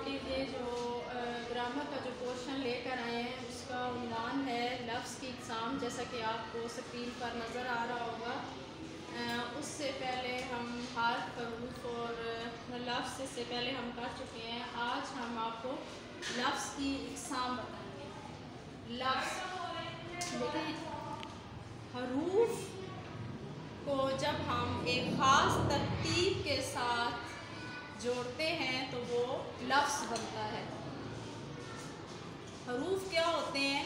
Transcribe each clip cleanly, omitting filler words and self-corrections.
Relative ये जो grammar का जो पोर्शन लेकर आए हैं उसका उन्वान है लफ्ज़ की इक़साम। जैसा कि आपको स्क्रीन पर नज़र आ रहा होगा। उससे पहले हम हर्फ, हरूफ और लफ्ज़ से पहले हम कर चुके हैं। आज हम आपको लफ्ज़ की इक़साम बताएंगे। लफ्ज़ देखें, हरूफ को जब हम एक ख़ास तरतीब के साथ जोड़ते हैं तो वो लफ्ज़ बनता है। हरूफ क्या होते हैं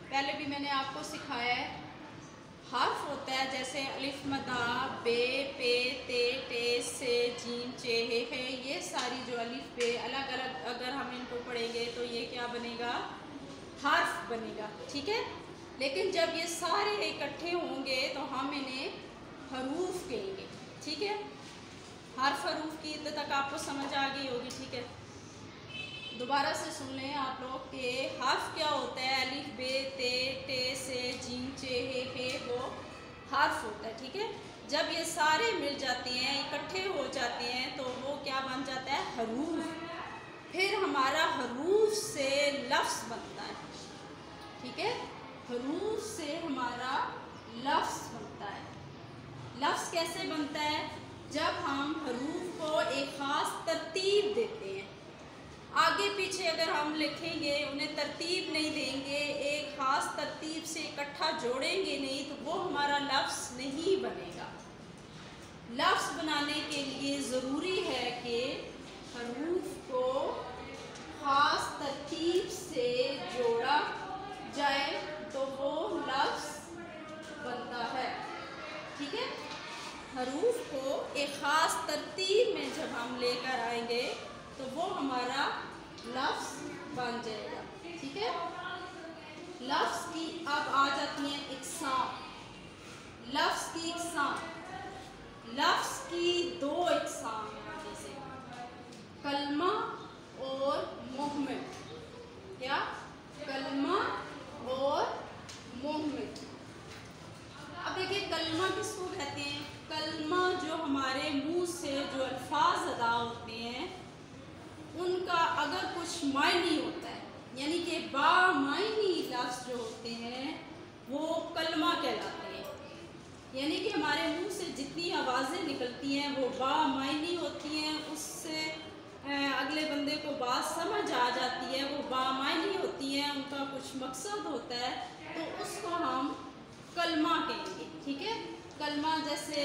पहले भी मैंने आपको सिखाया है। हर्फ होता है जैसे अलिफ, मदा, बे, पे, ते, टे, से, जीम, चे, हे। ये सारी जो अलिफ बे अलग अलग अगर हम इनको पढ़ेंगे तो ये क्या बनेगा, हर्फ बनेगा। ठीक है, लेकिन जब ये सारे इकट्ठे होंगे तो हम इन्हें हरूफ कहेंगे। ठीक है, हर्फ हरूफ की इतने तक आपको समझ आ गई होगी। ठीक है, दोबारा से सुन लें आप लोग कि हर्फ क्या होता है। अलिफ, बे, ते, टे, से, जीम, चे, हे वो हर्फ होता है। ठीक है, जब ये सारे मिल जाते हैं, इकट्ठे हो जाते हैं तो वो क्या बन जाता है, हरूफ। फिर हमारा हरूफ से लफ्ज़ बनता है। ठीक है, हरूफ से हमारा लफ्ज़ बनता है। लफ्ज़ कैसे बनता है, जब हम हरूफ को एक ख़ास तरतीब देते हैं। आगे पीछे अगर हम लिखेंगे, उन्हें तरतीब नहीं देंगे, एक ख़ास तरतीब से इकट्ठा जोड़ेंगे नहीं, तो वो हमारा लफ्ज़ नहीं बनेगा। लफ्ज़ बनाने के लिए ज़रूरी है कि हरूफ को ख़ास तरतीब से जोड़ा जाए तो वो लफ्ज़ बनता है। ठीक है, हरूफ को एक ख़ास तरतीब में जब हम लेकर आएंगे तो वो हमारा लफ्ज़ बन जाएगा। ठीक है, लफ्ज़ की अब आ जाती है इक़साम। लफ्ज़ की इक़साम, लफ्ज़ की दो इक़साम हैं, जैसे कलमा और मुहम्मल। क्या, कलमा और मुहम्मल। अब देखिए, कलमा किसको कहते हैं। कलमा जो हमारे मुंह से जो अल्फाज अदा होते हैं उनका अगर कुछ मायनी होता है, यानी कि बामायनी लफ्ज़ जो होते हैं वो कलमा कहलाते हैं। यानी कि हमारे मुंह से जितनी आवाज़ें निकलती हैं वो बामायनी होती हैं, उससे अगले बंदे को बात समझ आ जाती है, वो बामायनी होती हैं, उनका कुछ मकसद होता है, तो उसको हम कलमा कहेंगे। ठीक है, कलमा जैसे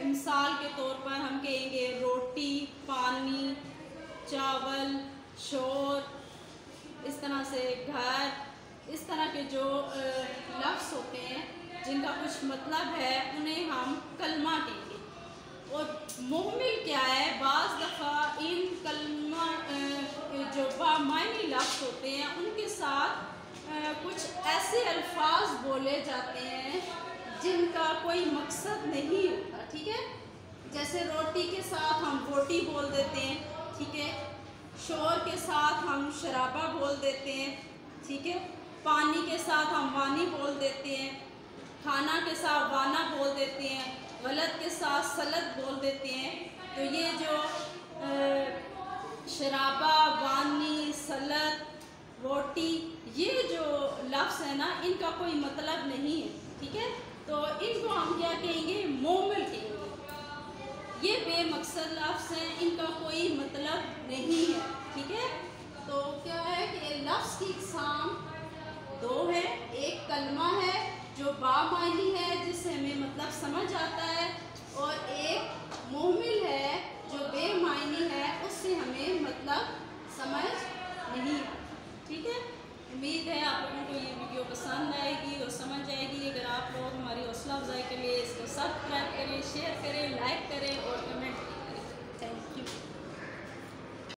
मिसाल के तौर पर हम कहेंगे रोटी, पानी, चावल, शोर, इस तरह से घर, इस तरह के जो लफ्ज़ होते हैं जिनका कुछ मतलब है उन्हें हम कलमा कहेंगे। और मुहम्मिल क्या है, बाज़ दफ़ा इन कलमा जो बामायनी लफ्ज़ होते हैं उनके साथ कुछ ऐसे अल्फाज बोले जाते हैं जिनका कोई मकसद नहीं होता। ठीक है, जैसे रोटी के साथ हम रोटी बोल देते हैं। ठीक है, शोर के साथ हम शराबा बोल देते हैं। ठीक है, पानी के साथ हम वानी बोल देते हैं, खाना के साथ वाना बोल देते हैं, गलत के साथ सलत बोल देते हैं। तो ये जो शराबा, वानी, सलत, रोटी, ये जो लफ्ज़ है ना, इनका कोई मतलब नहीं है। ठीक है, तो इनको हम क्या कहेंगे, मुहम्मल कहेंगे। ये बेमकसद लफ्ज़ हैं, इनका कोई मतलब नहीं है। ठीक है, तो क्या है कि लफ्ज़ की इक़साम दो है। एक कलमा है जो बामानी है, जिससे हमें मतलब समझ आता है, और एक मुहम्मिल है जो बेमानी है, उससे हमें मतलब समझ नहीं आता। ठीक है, उम्मीद है आप लोगों को ये वीडियो पसंद आएगी और समझ आएगी। अगर आप लोग हमारी हौसला अफजाई के लिए इसको सब्सक्राइब करें, शेयर करें, लाइक करें